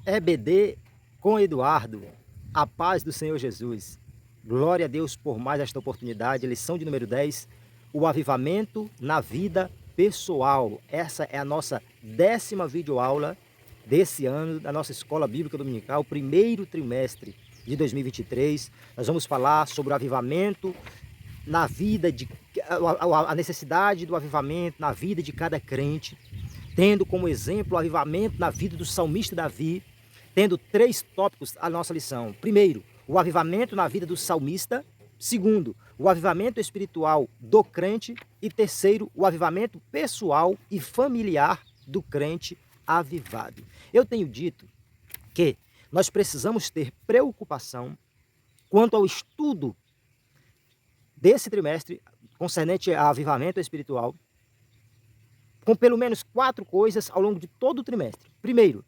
EBD com Eduardo, a paz do Senhor Jesus. Glória a Deus por mais esta oportunidade. Lição de número 10, o avivamento na vida pessoal. Essa é a nossa 10ª videoaula desse ano da nossa Escola Bíblica Dominical, primeiro trimestre de 2023. Nós vamos falar sobre o avivamento na vida de a necessidade do avivamento na vida de cada crente, tendo como exemplo o avivamento na vida do salmista Davi, tendo 3 tópicos a nossa lição. Primeiro, o avivamento na vida do salmista. Segundo, o avivamento espiritual do crente. E terceiro, o avivamento pessoal e familiar do crente avivado. Eu tenho dito que nós precisamos ter preocupação quanto ao estudo desse trimestre concernente a avivamento espiritual, com pelo menos 4 coisas ao longo de todo o trimestre. Primeiro,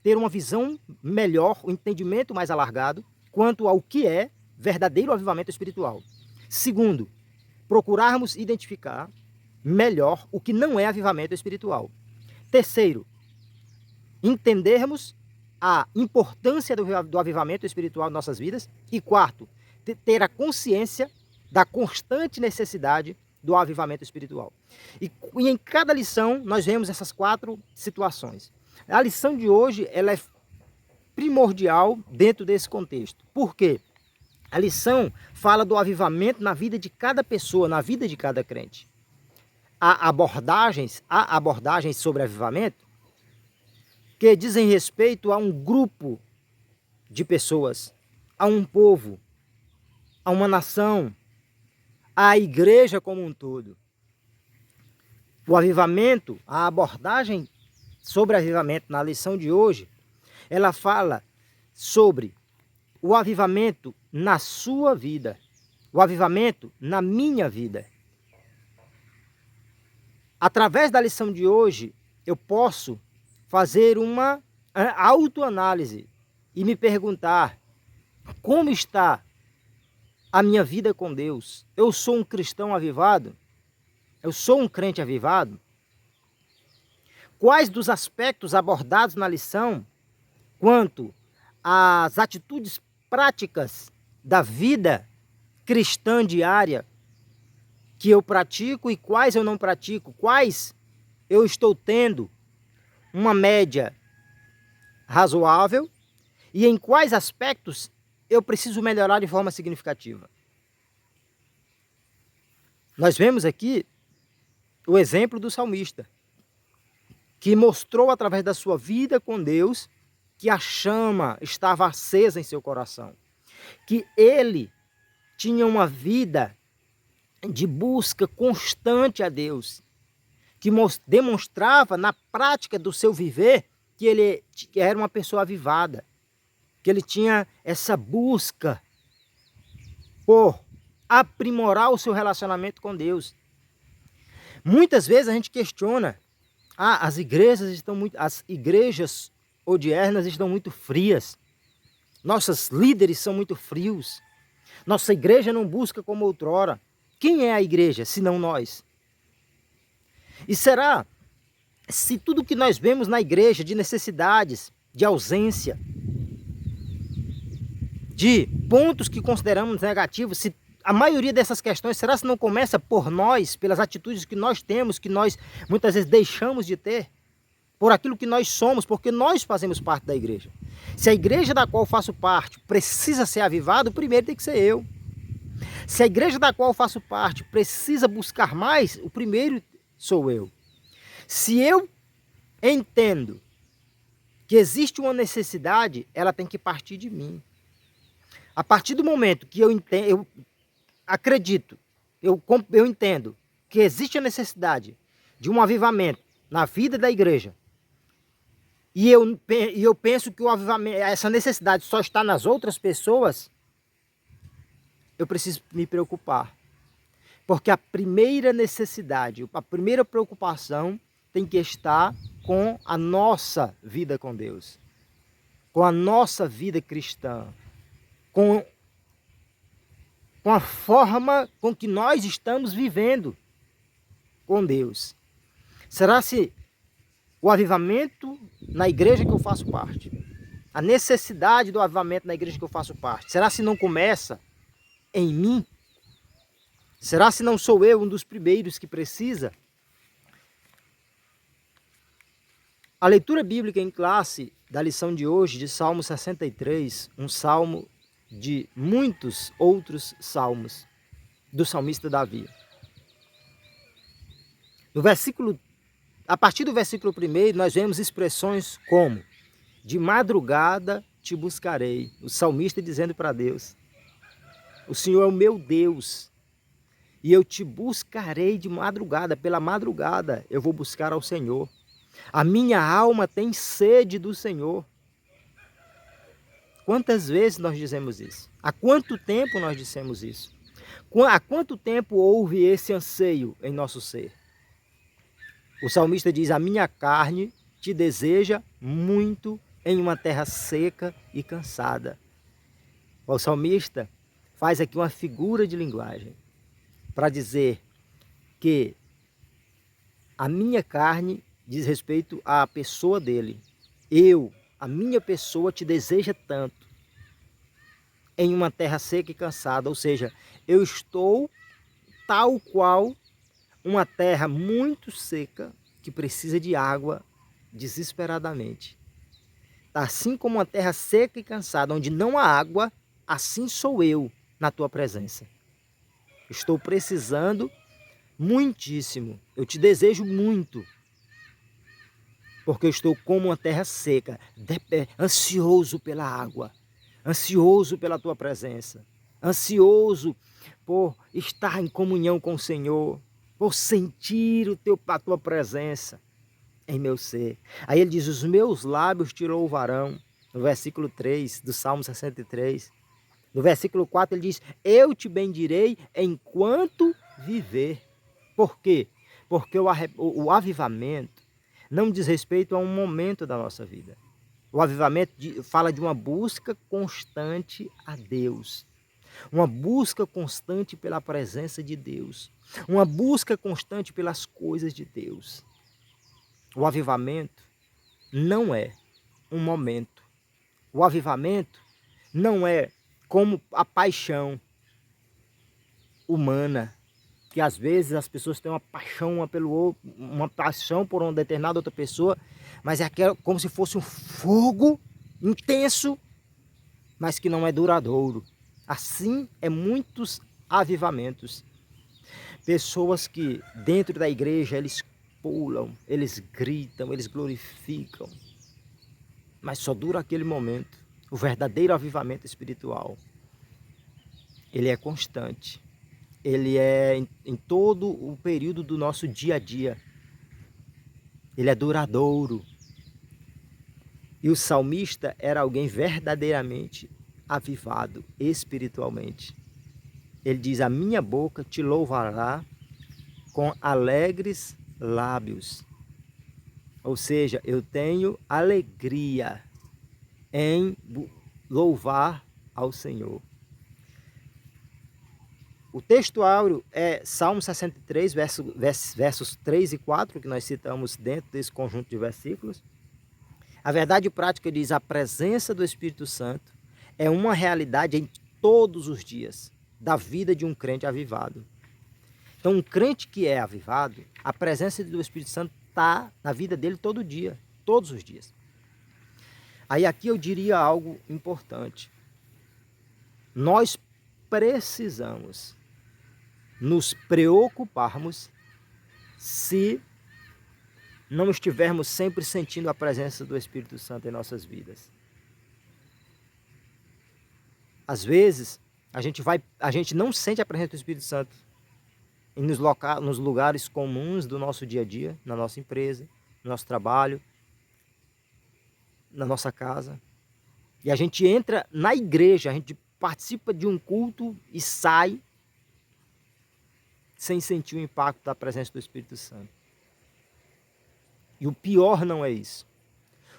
ter uma visão melhor, um entendimento mais alargado quanto ao que é verdadeiro avivamento espiritual. Segundo, procurarmos identificar melhor o que não é avivamento espiritual. Terceiro, entendermos a importância do avivamento espiritual em nossas vidas. E quarto, ter a consciência da constante necessidade do avivamento espiritual. E em cada lição nós vemos essas 4 situações. A lição de hoje ela é primordial dentro desse contexto. Por quê? A lição fala do avivamento na vida de cada pessoa, na vida de cada crente. Há abordagens sobre avivamento que dizem respeito a um grupo de pessoas, a um povo, a uma nação, à igreja como um todo. O avivamento, a abordagem sobre avivamento na lição de hoje, ela fala sobre o avivamento na sua vida, o avivamento na minha vida. Através da lição de hoje, eu posso fazer uma autoanálise e me perguntar como está a minha vida com Deus. Eu sou um cristão avivado? Eu sou um crente avivado? Quais dos aspectos abordados na lição quanto às atitudes práticas da vida cristã diária que eu pratico e quais eu não pratico? Quais eu estou tendo uma média razoável e em quais aspectos eu preciso melhorar de forma significativa? Nós vemos aqui o exemplo do salmista, que mostrou através da sua vida com Deus que a chama estava acesa em seu coração, que ele tinha uma vida de busca constante a Deus, que demonstrava na prática do seu viver que ele era uma pessoa avivada, que ele tinha essa busca por aprimorar o seu relacionamento com Deus. Muitas vezes a gente questiona, as igrejas odiernas estão muito frias, nossos líderes são muito frios, nossa igreja não busca como outrora. Quem é a igreja, senão nós? E será se tudo que nós vemos na igreja de necessidades, de ausência, de pontos que consideramos negativos, se a maioria dessas questões, será se não começa por nós, pelas atitudes que nós temos, que nós muitas vezes deixamos de ter, por aquilo que nós somos, porque nós fazemos parte da igreja. Se a igreja da qual faço parte precisa ser avivada, o primeiro tem que ser eu. Se a igreja da qual faço parte precisa buscar mais, o primeiro sou eu. Se eu entendo que existe uma necessidade, ela tem que partir de mim. A partir do momento que eu entendo que existe a necessidade de um avivamento na vida da igreja, e eu penso que o avivamento, essa necessidade só está nas outras pessoas, eu preciso me preocupar. Porque a primeira necessidade, a primeira preocupação tem que estar com a nossa vida com Deus, com a nossa vida cristã, com a forma com que nós estamos vivendo com Deus. Será se o avivamento na igreja que eu faço parte a necessidade do avivamento na igreja que eu faço parte? Será se não começa em mim? Será se não sou eu um dos primeiros que precisa? A leitura bíblica em classe da lição de hoje, de Salmo 63, um salmo de muitos outros salmos do salmista Davi. A partir do versículo 1, nós vemos expressões como: de madrugada te buscarei. O salmista dizendo para Deus: o Senhor é o meu Deus, e eu te buscarei de madrugada. Pela madrugada eu vou buscar ao Senhor. A minha alma tem sede do Senhor. Quantas vezes nós dizemos isso? Há quanto tempo nós dissemos isso? Há quanto tempo houve esse anseio em nosso ser? O salmista diz: a minha carne te deseja muito em uma terra seca e cansada. O salmista faz aqui uma figura de linguagem para dizer que a minha carne diz respeito à pessoa dele. A minha pessoa te deseja tanto em uma terra seca e cansada. Ou seja, eu estou tal qual uma terra muito seca que precisa de água desesperadamente. Assim como uma terra seca e cansada, onde não há água, assim sou eu na tua presença. Estou precisando muitíssimo. Eu te desejo muito. Porque eu estou como uma terra seca, ansioso pela água, ansioso pela tua presença, ansioso por estar em comunhão com o Senhor, por sentir a tua presença em meu ser. Aí ele diz: os meus lábios te louvarão, no versículo 3 do Salmo 63. No versículo 4 ele diz: eu te bendirei enquanto viver. Por quê? Porque o avivamento não diz respeito a um momento da nossa vida. O avivamento fala de uma busca constante a Deus. Uma busca constante pela presença de Deus. Uma busca constante pelas coisas de Deus. O avivamento não é um momento. O avivamento não é como a paixão humana, que às vezes as pessoas têm uma paixão uma pelo outro, uma paixão por uma determinada outra pessoa, mas é como se fosse um fogo intenso, mas que não é duradouro. Assim é muitos avivamentos. Pessoas que dentro da igreja eles pulam, eles gritam, eles glorificam, mas só dura aquele momento. O verdadeiro avivamento espiritual, ele é constante. Ele é em todo o período do nosso dia a dia. Ele é duradouro. E o salmista era alguém verdadeiramente avivado espiritualmente. Ele diz: a minha boca te louvará com alegres lábios. Ou seja, eu tenho alegria em louvar ao Senhor. O texto áureo é Salmo 63, versos 3 e 4, que nós citamos dentro desse conjunto de versículos. A verdade prática diz: a presença do Espírito Santo é uma realidade em todos os dias da vida de um crente avivado. Então, um crente que é avivado, a presença do Espírito Santo está na vida dele todo dia, todos os dias. Aí aqui eu diria algo importante. Nós precisamos nos preocuparmos se não estivermos sempre sentindo a presença do Espírito Santo em nossas vidas. Às vezes, a gente não sente a presença do Espírito Santo nos lugares comuns do nosso dia a dia, na nossa empresa, no nosso trabalho, na nossa casa. E a gente entra na igreja, a gente participa de um culto e sai sem sentir o impacto da presença do Espírito Santo. E o pior não é isso.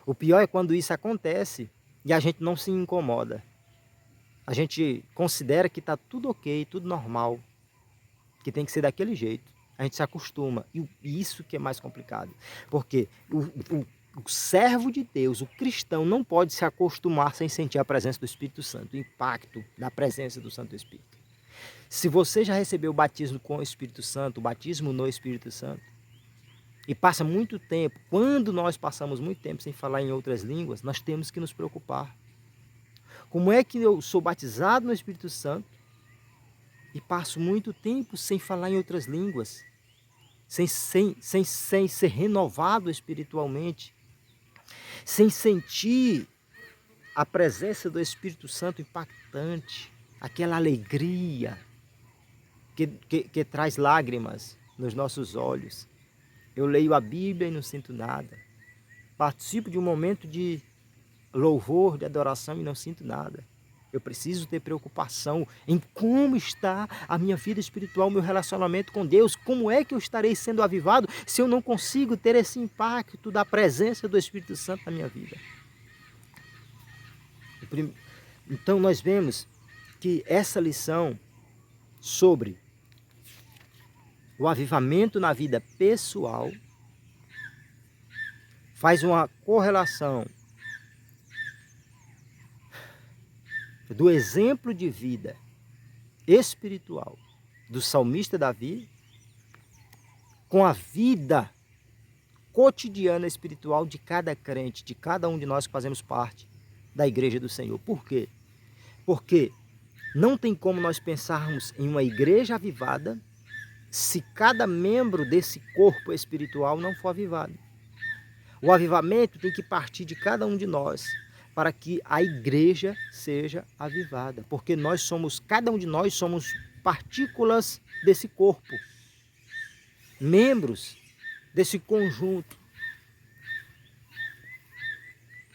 O pior é quando isso acontece e a gente não se incomoda. A gente considera que está tudo ok, tudo normal, que tem que ser daquele jeito. A gente se acostuma. E isso que é mais complicado. Porque o servo de Deus, o cristão, não pode se acostumar sem sentir a presença do Espírito Santo, o impacto da presença do Santo Espírito. Se você já recebeu o batismo com o Espírito Santo, o batismo no Espírito Santo, e passa muito tempo, quando nós passamos muito tempo sem falar em outras línguas, nós temos que nos preocupar. Como é que eu sou batizado no Espírito Santo e passo muito tempo sem falar em outras línguas, sem ser renovado espiritualmente, sem sentir a presença do Espírito Santo impactante, aquela alegria que traz lágrimas nos nossos olhos. Eu leio a Bíblia e não sinto nada. Participo de um momento de louvor, de adoração e não sinto nada. Eu preciso ter preocupação em como está a minha vida espiritual, meu relacionamento com Deus. Como é que eu estarei sendo avivado se eu não consigo ter esse impacto da presença do Espírito Santo na minha vida? Então nós vemos que essa lição sobre o avivamento na vida pessoal faz uma correlação do exemplo de vida espiritual do salmista Davi com a vida cotidiana espiritual de cada crente, de cada um de nós que fazemos parte da igreja do Senhor. Por quê? Porque não tem como nós pensarmos em uma igreja avivada se cada membro desse corpo espiritual não for avivado. O avivamento tem que partir de cada um de nós para que a igreja seja avivada, porque cada um de nós somos partículas desse corpo, membros desse conjunto.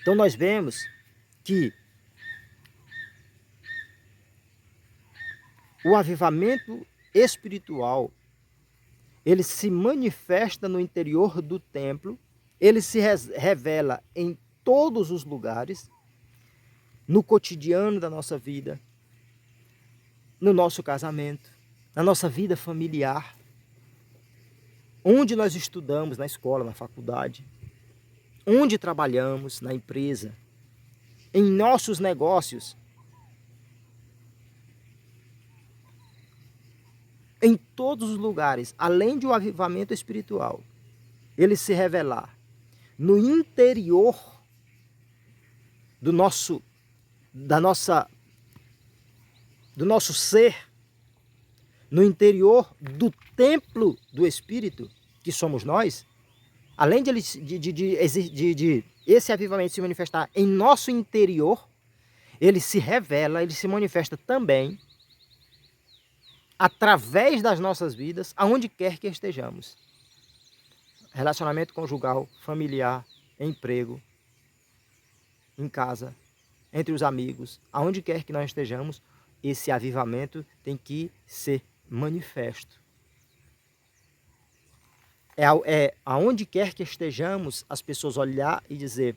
Então nós vemos que o avivamento espiritual, ele se manifesta no interior do templo, ele se revela em todos os lugares, no cotidiano da nossa vida, no nosso casamento, na nossa vida familiar, onde nós estudamos, na escola, na faculdade, onde trabalhamos, na empresa, em nossos negócios, em todos os lugares, além de um avivamento espiritual, ele se revelar no interior do nosso ser, no interior do templo do Espírito, que somos nós, além de esse avivamento se manifestar em nosso interior, ele se revela, ele se manifesta também através das nossas vidas, aonde quer que estejamos. Relacionamento conjugal, familiar, emprego, em casa, entre os amigos, aonde quer que nós estejamos, esse avivamento tem que ser manifesto. Aonde quer que estejamos, as pessoas olhar e dizer,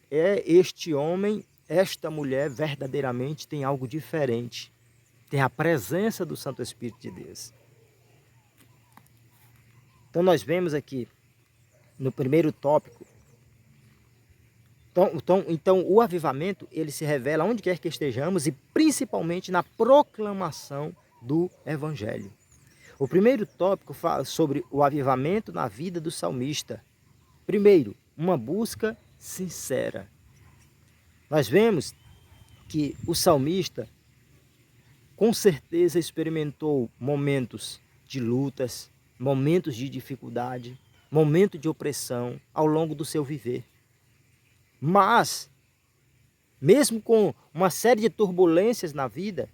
este homem, esta mulher verdadeiramente tem algo diferente. Tem a presença do Santo Espírito de Deus. Então nós vemos aqui, no primeiro tópico, então o avivamento, ele se revela onde quer que estejamos e principalmente na proclamação do Evangelho. O primeiro tópico fala sobre o avivamento na vida do salmista. Primeiro, uma busca sincera. Nós vemos que o salmista com certeza experimentou momentos de lutas, momentos de dificuldade, momentos de opressão ao longo do seu viver. Mas, mesmo com uma série de turbulências na vida,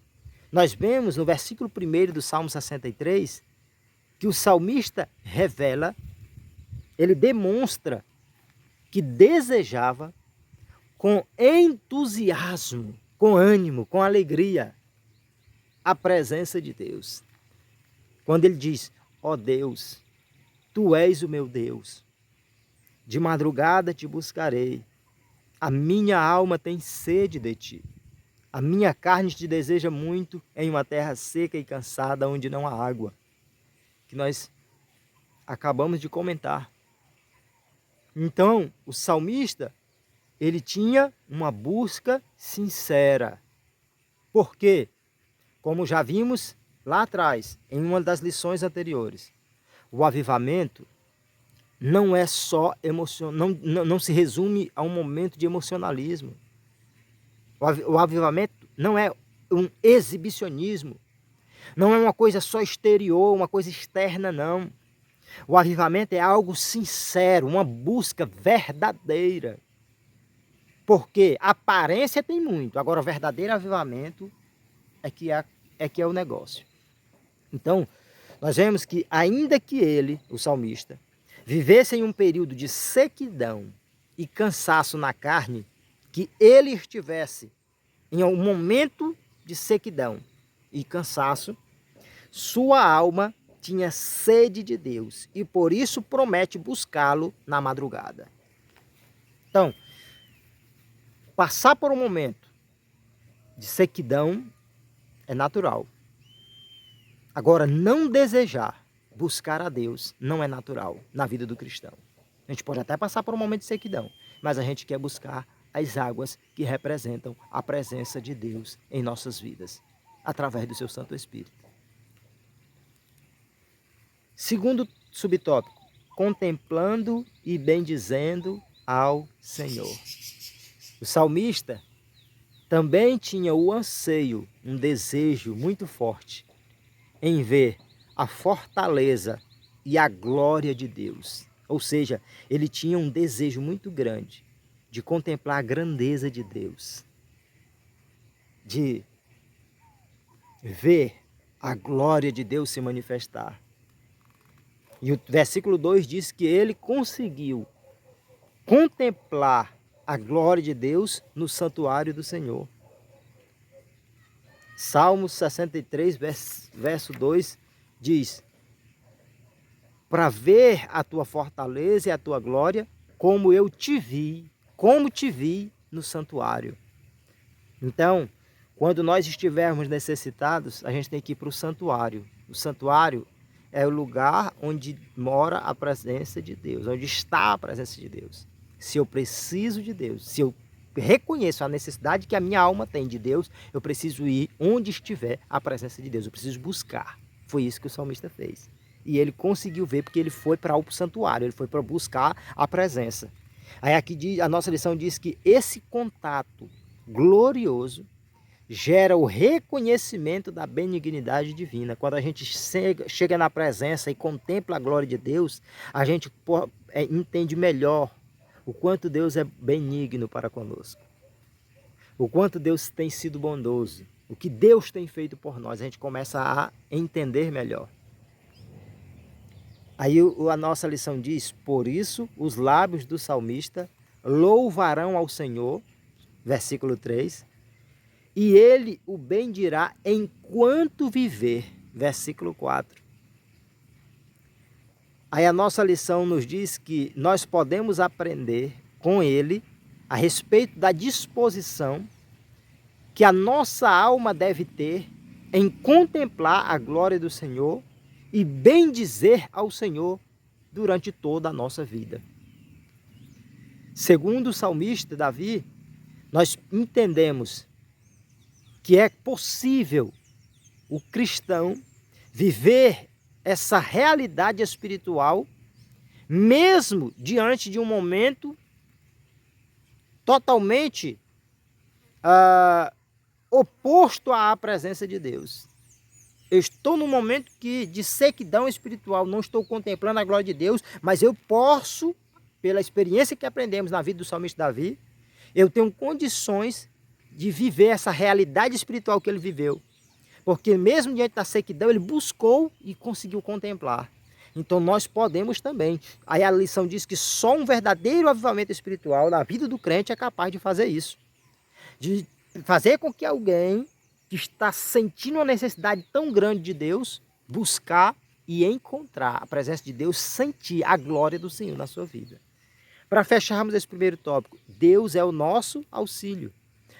nós vemos no versículo 1 do Salmo 63, que o salmista revela, ele demonstra que desejava com entusiasmo, com ânimo, com alegria, a presença de Deus. Quando ele diz, ó Deus, Tu és o meu Deus, de madrugada te buscarei, a minha alma tem sede de Ti, a minha carne te deseja muito em uma terra seca e cansada, onde não há água, que nós acabamos de comentar. Então, o salmista, ele tinha uma busca sincera. Por quê? Como já vimos lá atrás, em uma das lições anteriores, o avivamento não é só não se resume a um momento de emocionalismo. O avivamento não é um exibicionismo, não é uma coisa só exterior, uma coisa externa, não. O avivamento é algo sincero, uma busca verdadeira. Porque aparência tem muito, agora o verdadeiro avivamento é que é o negócio. Então, nós vemos que ainda que ele, o salmista, vivesse em um período de sequidão e cansaço na carne, que ele estivesse em um momento de sequidão e cansaço, sua alma tinha sede de Deus e por isso promete buscá-lo na madrugada. Então, passar por um momento de sequidão é natural. Agora, não desejar buscar a Deus não é natural na vida do cristão. A gente pode até passar por um momento de sequidão, mas a gente quer buscar as águas que representam a presença de Deus em nossas vidas, através do seu Santo Espírito. Segundo subtópico, contemplando e bendizendo ao Senhor. O salmista também tinha o anseio, um desejo muito forte em ver a fortaleza e a glória de Deus. Ou seja, ele tinha um desejo muito grande de contemplar a grandeza de Deus, de ver a glória de Deus se manifestar. E o versículo 2 diz que ele conseguiu contemplar a glória de Deus no santuário do Senhor. Salmo 63, verso 2 diz: para ver a tua fortaleza e a tua glória, como te vi no santuário. Então, quando nós estivermos necessitados, a gente tem que ir para o santuário. O santuário é o lugar onde mora a presença de Deus, onde está a presença de Deus. Se eu preciso de Deus, se eu reconheço a necessidade que a minha alma tem de Deus, eu preciso ir onde estiver a presença de Deus, eu preciso buscar. Foi isso que o salmista fez. E ele conseguiu ver porque ele foi para o santuário, ele foi para buscar a presença. Aí aqui a nossa lição diz que esse contato glorioso gera o reconhecimento da benignidade divina. Quando a gente chega na presença e contempla a glória de Deus, a gente entende melhor o quanto Deus é benigno para conosco, o quanto Deus tem sido bondoso, o que Deus tem feito por nós. A gente começa a entender melhor. Aí a nossa lição diz: por isso os lábios do salmista louvarão ao Senhor, versículo 3, e ele o bendirá enquanto viver, versículo 4. Aí a nossa lição nos diz que nós podemos aprender com ele a respeito da disposição que a nossa alma deve ter em contemplar a glória do Senhor e bendizer ao Senhor durante toda a nossa vida. Segundo o salmista Davi, nós entendemos que é possível o cristão viver essa realidade espiritual mesmo diante de um momento totalmente oposto à presença de Deus. Eu estou num momento de sequidão espiritual, não estou contemplando a glória de Deus, mas eu posso, pela experiência que aprendemos na vida do salmista Davi, eu tenho condições de viver essa realidade espiritual que ele viveu. Porque mesmo diante da sequidão, ele buscou e conseguiu contemplar. Então nós podemos também. Aí a lição diz que só um verdadeiro avivamento espiritual na vida do crente é capaz de fazer isso. De fazer com que alguém que está sentindo uma necessidade tão grande de Deus, buscar e encontrar a presença de Deus, sentir a glória do Senhor na sua vida. Para fecharmos esse primeiro tópico, Deus é o nosso auxílio.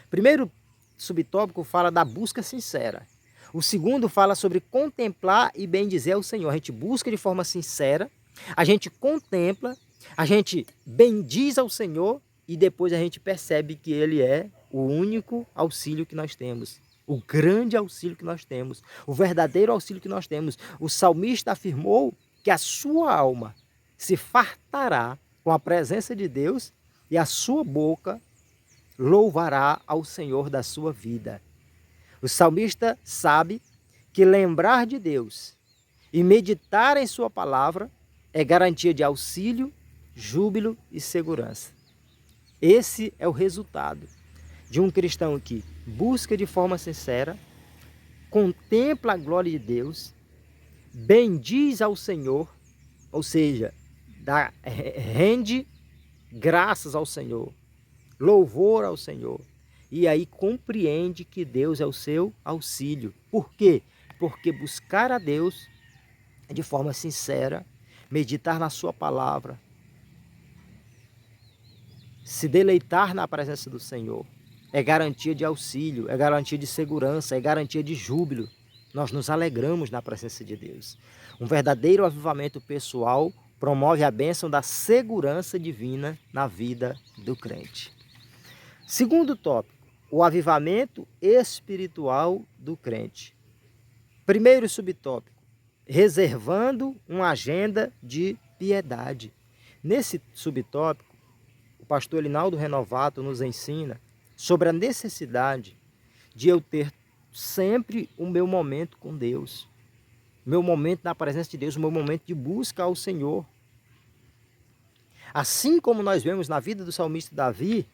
Primeiro subtópico fala da busca sincera. O segundo fala sobre contemplar e bendizer ao Senhor. A gente busca de forma sincera, a gente contempla A gente bendiz ao Senhor e depois a gente percebe que Ele é o único auxílio que nós temos. O grande auxílio que nós temos. O verdadeiro auxílio que nós temos. O salmista afirmou que a sua alma se fartará com a presença de Deus e a sua boca louvará ao Senhor da sua vida. O salmista sabe que lembrar de Deus e meditar em sua palavra é garantia de auxílio, júbilo e segurança. Esse é o resultado de um cristão que busca de forma sincera, contempla a glória de Deus, bendiz ao Senhor, ou seja, rende graças ao Senhor, louvor ao Senhor, e aí compreende que Deus é o seu auxílio. Por quê? Porque buscar a Deus de forma sincera, meditar na sua palavra, se deleitar na presença do Senhor, é garantia de auxílio, é garantia de segurança, é garantia de júbilo. Nós nos alegramos na presença de Deus. Um verdadeiro avivamento pessoal promove a bênção da segurança divina na vida do crente. Segundo tópico, o avivamento espiritual do crente. Primeiro subtópico, reservando uma agenda de piedade. Nesse subtópico, o pastor Elinaldo Renovato nos ensina sobre a necessidade de eu ter sempre o meu momento com Deus, meu momento na presença de Deus, o meu momento de busca ao Senhor. Assim como nós vemos na vida do salmista Davi,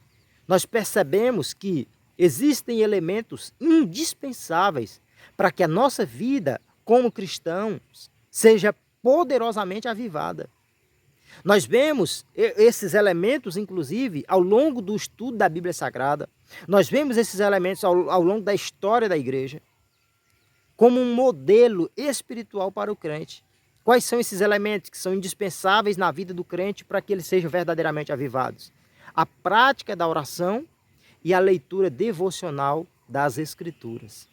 nós percebemos que existem elementos indispensáveis para que a nossa vida como cristãos seja poderosamente avivada. Nós vemos esses elementos, inclusive, ao longo do estudo da Bíblia Sagrada. Nós vemos esses elementos ao longo da história da igreja como um modelo espiritual para o crente. Quais são esses elementos que são indispensáveis na vida do crente para que eles sejam verdadeiramente avivados? A prática da oração e a leitura devocional das Escrituras.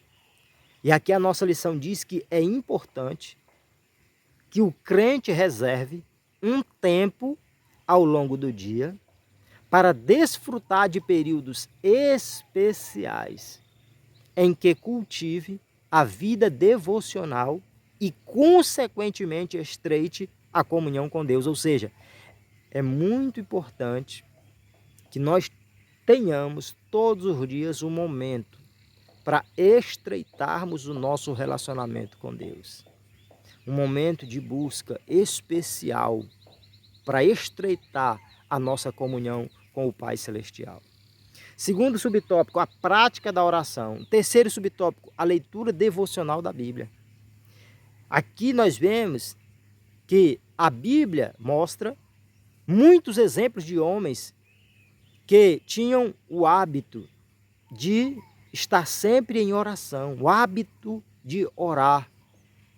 E aqui a nossa lição diz que é importante que o crente reserve um tempo ao longo do dia para desfrutar de períodos especiais em que cultive a vida devocional e, consequentemente, estreite a comunhão com Deus. Ou seja, é muito importante que nós tenhamos todos os dias um momento para estreitarmos o nosso relacionamento com Deus. Um momento de busca especial para estreitar a nossa comunhão com o Pai Celestial. Segundo subtópico, a prática da oração. Terceiro subtópico, a leitura devocional da Bíblia. Aqui nós vemos que a Bíblia mostra muitos exemplos de homens que tinham o hábito de estar sempre em oração, o hábito de orar.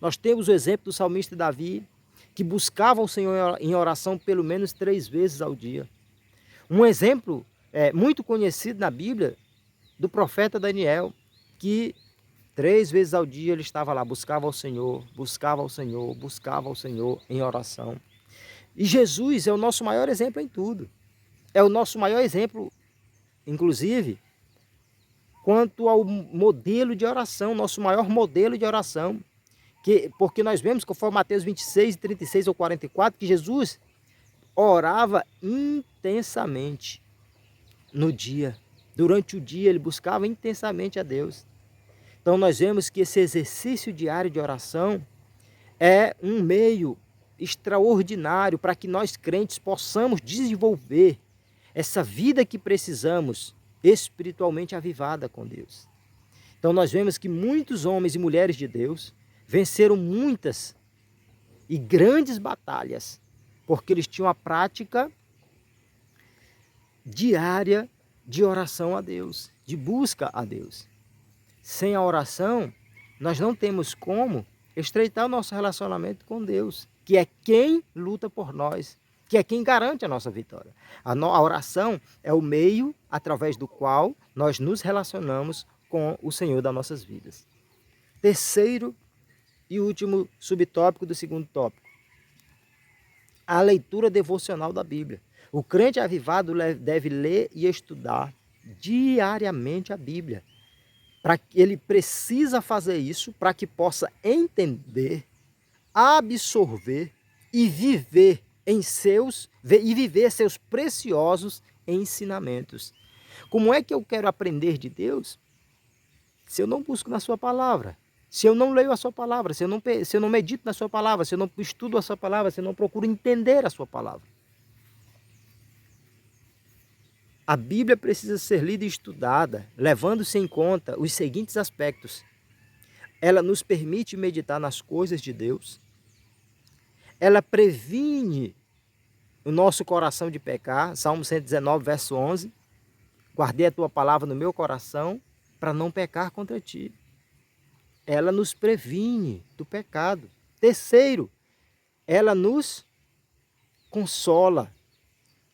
Nós temos o exemplo do salmista Davi, que buscava o Senhor em oração pelo menos 3 vezes ao dia. Um exemplo muito conhecido na Bíblia do profeta Daniel, que 3 vezes ao dia ele estava lá, buscava ao Senhor, buscava ao Senhor, buscava ao Senhor em oração. E Jesus é o nosso maior exemplo em tudo. É o nosso maior exemplo, inclusive, quanto ao modelo de oração, nosso maior modelo de oração. Porque nós vemos, conforme Mateus 26, 36 ou 44, que Jesus orava intensamente no dia. Durante o dia ele buscava intensamente a Deus. Então nós vemos que esse exercício diário de oração é um meio extraordinário para que nós crentes possamos desenvolver essa vida que precisamos espiritualmente avivada com Deus. Então nós vemos que muitos homens e mulheres de Deus venceram muitas e grandes batalhas, porque eles tinham a prática diária de oração a Deus, de busca a Deus. Sem a oração, nós não temos como estreitar o nosso relacionamento com Deus, que é quem luta por nós, que é quem garante a nossa vitória. A oração é o meio através do qual nós nos relacionamos com o Senhor das nossas vidas. Terceiro e último subtópico do segundo tópico. a leitura devocional da Bíblia. O crente avivado deve ler e estudar diariamente a Bíblia. Ele precisa fazer isso para que possa entender, absorver e viver seus preciosos ensinamentos. Como é que eu quero aprender de Deus se eu não busco na sua palavra? Se eu não leio a sua palavra, se eu não medito na sua palavra, se eu não estudo a sua palavra, se eu não procuro entender a sua palavra. A Bíblia precisa ser lida e estudada, levando-se em conta os seguintes aspectos. Ela nos permite meditar nas coisas de Deus. Ela previne o nosso coração de pecar. Salmo 119, verso 11. Guardei a tua palavra no meu coração para não pecar contra ti. Ela nos previne do pecado. Terceiro, ela nos consola.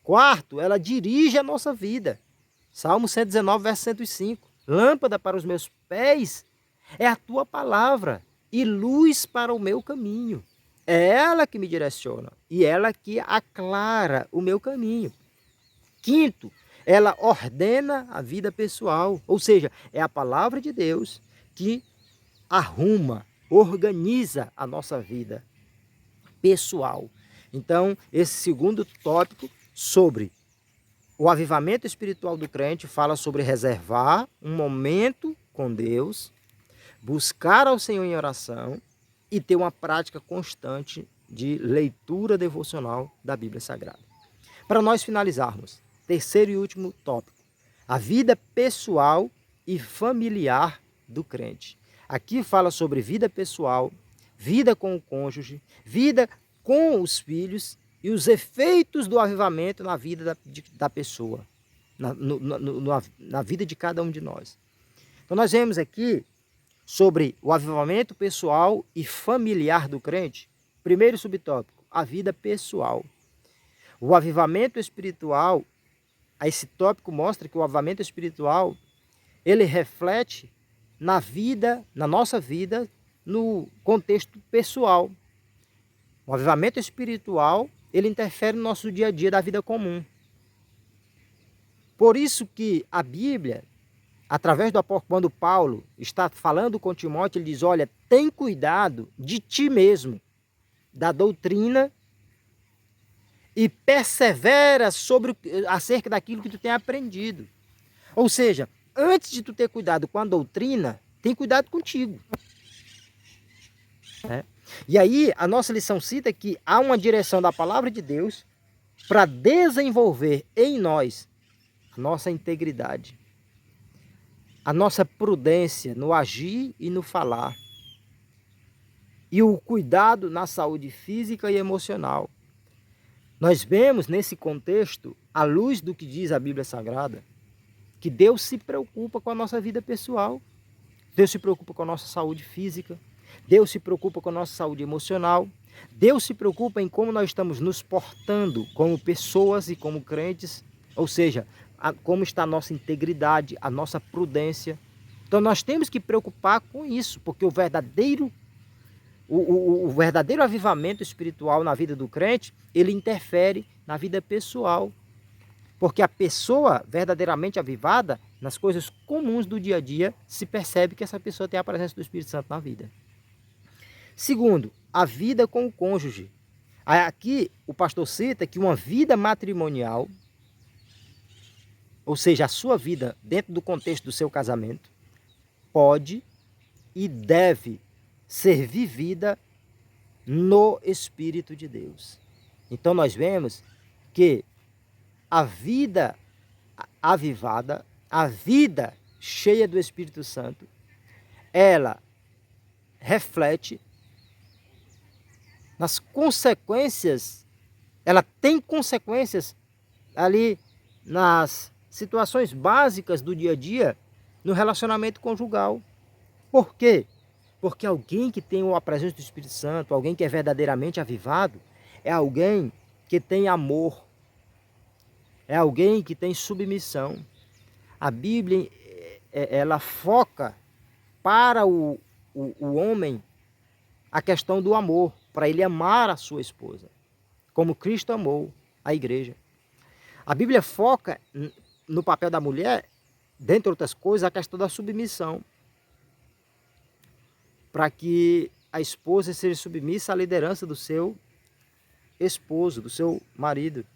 Quarto, ela dirige a nossa vida. Salmo 119, verso 105. Lâmpada para os meus pés é a tua palavra e luz para o meu caminho. É ela que me direciona e ela que aclara o meu caminho. Quinto, ela ordena a vida pessoal, ou seja, é a palavra de Deus que arruma, organiza a nossa vida pessoal. Então, esse segundo tópico sobre o avivamento espiritual do crente fala sobre reservar um momento com Deus, buscar ao Senhor em oração e ter uma prática constante de leitura devocional da Bíblia Sagrada. Para nós finalizarmos, terceiro e último tópico, a vida pessoal e familiar do crente. Aqui fala sobre vida pessoal, vida com o cônjuge, vida com os filhos e os efeitos do avivamento na vida da pessoa, na vida de cada um de nós. Então nós vemos aqui sobre o avivamento pessoal e familiar do crente. Primeiro subtópico, a vida pessoal. O avivamento espiritual, esse tópico mostra que o avivamento espiritual, ele reflete na vida, na nossa vida, no contexto pessoal. O avivamento espiritual, ele interfere no nosso dia a dia da vida comum. Por isso que a Bíblia, através do apóstolo, quando Paulo está falando com Timóteo, ele diz, olha, tem cuidado de ti mesmo, da doutrina, e persevera acerca daquilo que tu tem aprendido. Ou seja, antes de tu ter cuidado com a doutrina, tem cuidado contigo. E aí, a nossa lição cita que há uma direção da palavra de Deus para desenvolver em nós a nossa integridade, a nossa prudência no agir e no falar, e o cuidado na saúde física e emocional. Nós vemos nesse contexto, à luz do que diz a Bíblia Sagrada, que Deus se preocupa com a nossa vida pessoal, Deus se preocupa com a nossa saúde física, Deus se preocupa com a nossa saúde emocional, Deus se preocupa em como nós estamos nos portando como pessoas e como crentes, ou seja, como está a nossa integridade, a nossa prudência. Então nós temos que preocupar com isso, porque o verdadeiro avivamento espiritual na vida do crente, ele interfere na vida pessoal. Porque a pessoa verdadeiramente avivada, nas coisas comuns do dia a dia, se percebe que essa pessoa tem a presença do Espírito Santo na vida. Segundo, a vida com o cônjuge. Aqui o pastor cita que uma vida matrimonial, ou seja, a sua vida dentro do contexto do seu casamento, pode e deve ser vivida no Espírito de Deus. Então nós vemos que a vida avivada, a vida cheia do Espírito Santo, ela reflete nas consequências, ela tem consequências ali nas situações básicas do dia a dia, no relacionamento conjugal. Por quê? Porque alguém que tem a presença do Espírito Santo, alguém que é verdadeiramente avivado, é alguém que tem amor, é alguém que tem submissão. A Bíblia, ela foca para o homem a questão do amor, para ele amar a sua esposa. como Cristo amou a igreja. A Bíblia foca no papel da mulher, dentre outras coisas, a questão da submissão, para que a esposa seja submissa à liderança do seu esposo, do seu marido.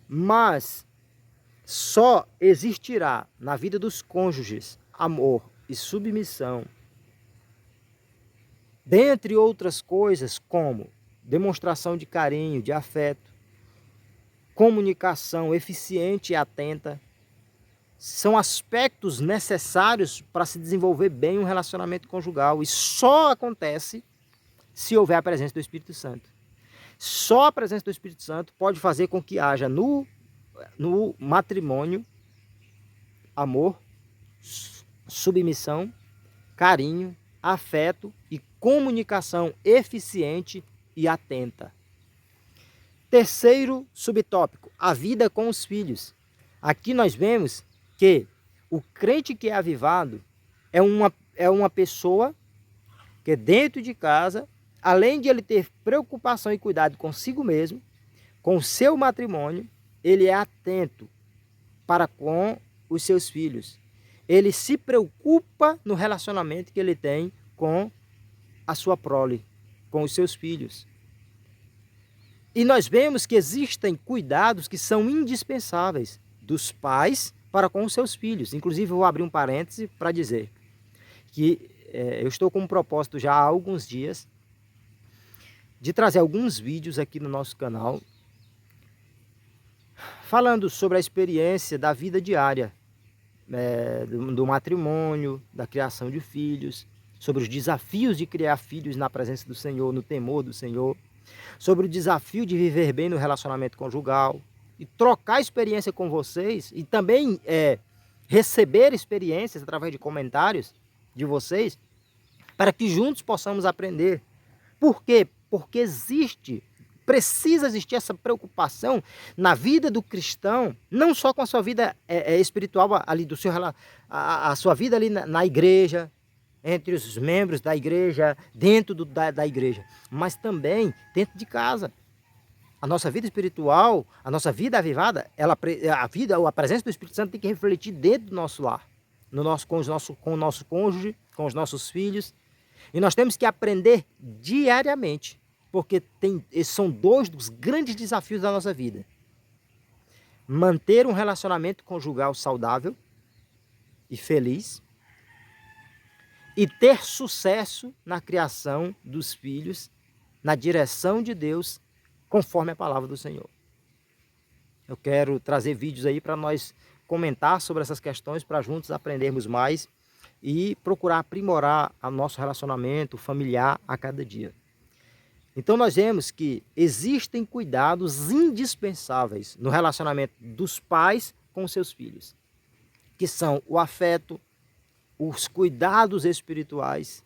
Mas só existirá na vida dos cônjuges amor e submissão, dentre outras coisas como demonstração de carinho, de afeto, comunicação eficiente e atenta, são aspectos necessários para se desenvolver bem um relacionamento conjugal, e só acontece se houver a presença do Espírito Santo. Só a presença do Espírito Santo pode fazer com que haja no matrimônio amor, submissão, carinho, afeto e comunicação eficiente e atenta. Terceiro subtópico, a vida com os filhos. Aqui nós vemos que o crente que é avivado é uma pessoa que dentro de casa, além de ele ter preocupação e cuidado consigo mesmo, com o seu matrimônio, ele é atento para com os seus filhos. Ele se preocupa no relacionamento que ele tem com a sua prole, com os seus filhos. E nós vemos que existem cuidados que são indispensáveis dos pais para com os seus filhos. Inclusive, eu vou abrir um parêntese para dizer que eu estou com um propósito já há alguns dias de trazer alguns vídeos aqui no nosso canal falando sobre a experiência da vida diária, do matrimônio, da criação de filhos, sobre os desafios de criar filhos na presença do Senhor, no temor do Senhor, sobre o desafio de viver bem no relacionamento conjugal e trocar experiência com vocês e também receber experiências através de comentários de vocês para que juntos possamos aprender. Por quê? Porque precisa existir essa preocupação na vida do cristão, não só com a sua vida espiritual ali do seu a sua vida ali na igreja, entre os membros da igreja, dentro da igreja, mas também dentro de casa. A nossa vida espiritual, a nossa vida avivada, a presença do Espírito Santo tem que refletir dentro do nosso lar, com o nosso cônjuge, com os nossos filhos. E nós temos que aprender diariamente, porque esses são dois dos grandes desafios da nossa vida. Manter um relacionamento conjugal saudável e feliz e ter sucesso na criação dos filhos, na direção de Deus, conforme a palavra do Senhor. Eu quero trazer vídeos aí para nós comentar sobre essas questões, para juntos aprendermos mais e procurar aprimorar o nosso relacionamento familiar a cada dia. Então nós vemos que existem cuidados indispensáveis no relacionamento dos pais com seus filhos, que são o afeto, os cuidados espirituais,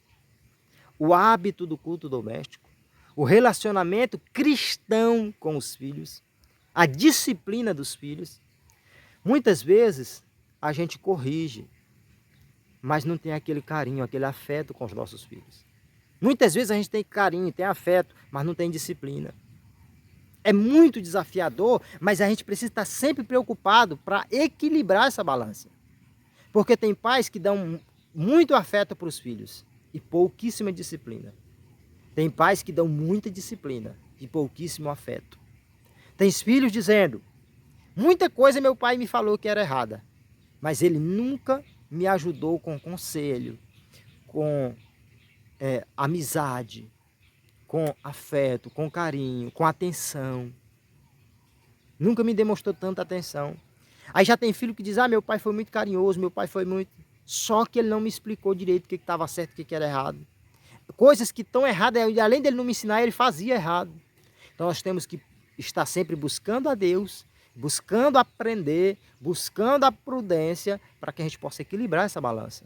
o hábito do culto doméstico, o relacionamento cristão com os filhos, a disciplina dos filhos. Muitas vezes a gente corrige, mas não tem aquele carinho, aquele afeto com os nossos filhos. Muitas vezes a gente tem carinho, tem afeto, mas não tem disciplina. É muito desafiador, mas a gente precisa estar sempre preocupado para equilibrar essa balança. Porque tem pais que dão muito afeto para os filhos e pouquíssima disciplina. Tem pais que dão muita disciplina e pouquíssimo afeto. Tem filhos dizendo, muita coisa meu pai me falou que era errada, mas ele nunca me ajudou com conselho, com amizade, com afeto, com carinho, com atenção. Nunca me demonstrou tanta atenção. Aí já tem filho que diz, meu pai foi muito carinhoso, meu pai foi muito... Só que ele não me explicou direito o que estava certo e o que era errado. Coisas que estão erradas, além dele não me ensinar, ele fazia errado. Então nós temos que estar sempre buscando a Deus, buscando aprender, buscando a prudência, para que a gente possa equilibrar essa balança.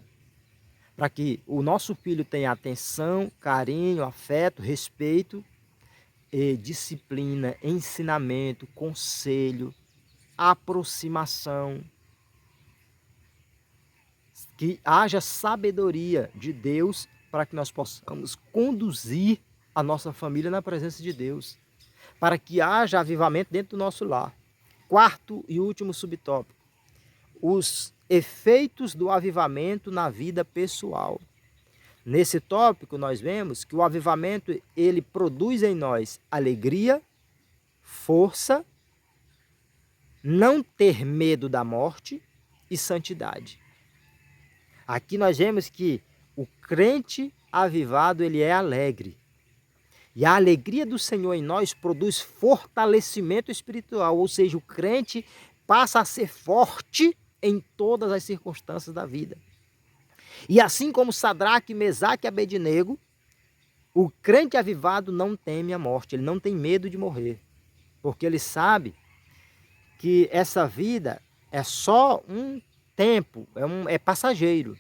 Para que o nosso filho tenha atenção, carinho, afeto, respeito, disciplina, ensinamento, conselho, aproximação, que haja sabedoria de Deus para que nós possamos conduzir a nossa família na presença de Deus. para que haja avivamento dentro do nosso lar. Quarto e último subtópico: os efeitos do avivamento na vida pessoal. Nesse tópico nós vemos que o avivamento ele produz em nós alegria, força, não ter medo da morte e santidade. Aqui nós vemos que o crente avivado ele é alegre. E a alegria do Senhor em nós produz fortalecimento espiritual, ou seja, o crente passa a ser forte em todas as circunstâncias da vida. E assim como Sadraque, Mesaque e Abednego, o crente avivado não teme a morte, ele não tem medo de morrer, porque ele sabe que essa vida é só um tempo, é passageiro,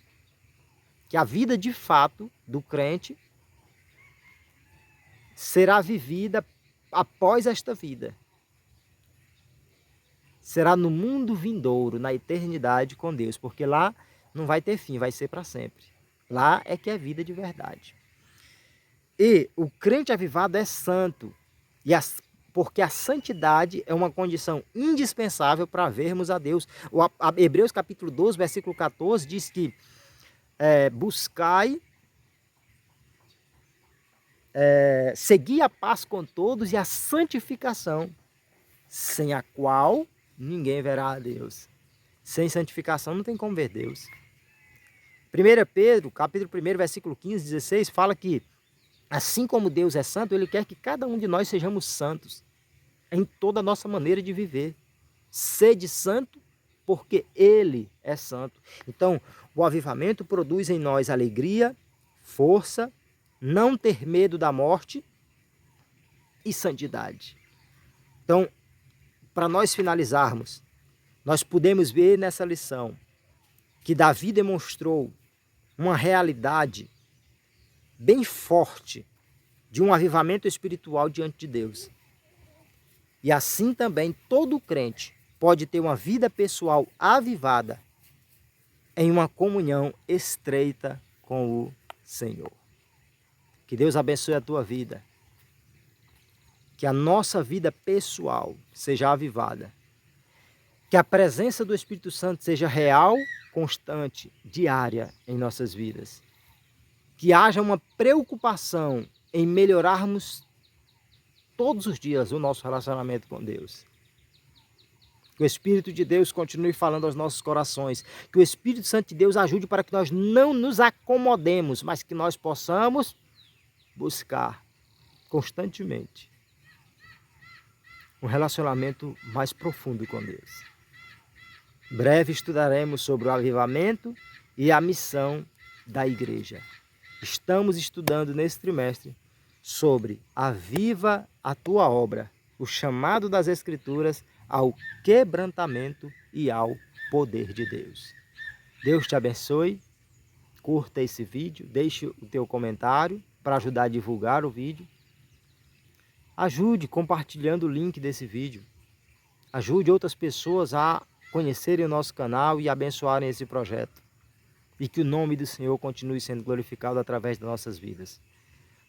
que a vida de fato do crente será vivida após esta vida. Será no mundo vindouro, na eternidade com Deus, porque lá não vai ter fim, vai ser para sempre. Lá é que é vida de verdade. E o crente avivado é santo, porque a santidade é uma condição indispensável para vermos a Deus. Hebreus capítulo 12, versículo 14, diz que buscai, segui a paz com todos e a santificação, sem a qual ninguém verá a Deus. Sem santificação não tem como ver Deus. 1 Pedro, capítulo 1, versículo 15, 16, fala que assim como Deus é santo, Ele quer que cada um de nós sejamos santos em toda a nossa maneira de viver. Sede santo, porque Ele é santo. Então, o avivamento produz em nós alegria, força, não ter medo da morte e santidade. Então, para nós finalizarmos, nós podemos ver nessa lição que Davi demonstrou uma realidade bem forte de um avivamento espiritual diante de Deus. E assim também todo crente pode ter uma vida pessoal avivada em uma comunhão estreita com o Senhor. Que Deus abençoe a tua vida. Que a nossa vida pessoal seja avivada. Que a presença do Espírito Santo seja real, constante, diária em nossas vidas. Que haja uma preocupação em melhorarmos todos os dias o nosso relacionamento com Deus. Que o Espírito de Deus continue falando aos nossos corações. Que o Espírito Santo de Deus ajude para que nós não nos acomodemos, mas que nós possamos buscar constantemente um relacionamento mais profundo com Deus. Breve estudaremos sobre o avivamento e a missão da igreja. Estamos estudando nesse trimestre sobre Aviva a tua obra, o chamado das Escrituras ao quebrantamento e ao poder de Deus. Deus te abençoe, curta esse vídeo, deixe o teu comentário para ajudar a divulgar o vídeo. Ajude compartilhando o link desse vídeo. Ajude outras pessoas a conhecerem o nosso canal e abençoarem esse projeto. E que o nome do Senhor continue sendo glorificado através das nossas vidas.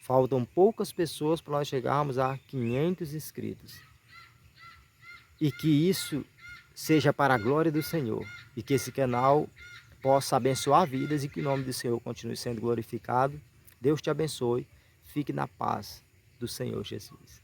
Faltam poucas pessoas para nós chegarmos a 500 inscritos. E que isso seja para a glória do Senhor. E que esse canal possa abençoar vidas e que o nome do Senhor continue sendo glorificado. Deus te abençoe. Fique na paz do Senhor Jesus.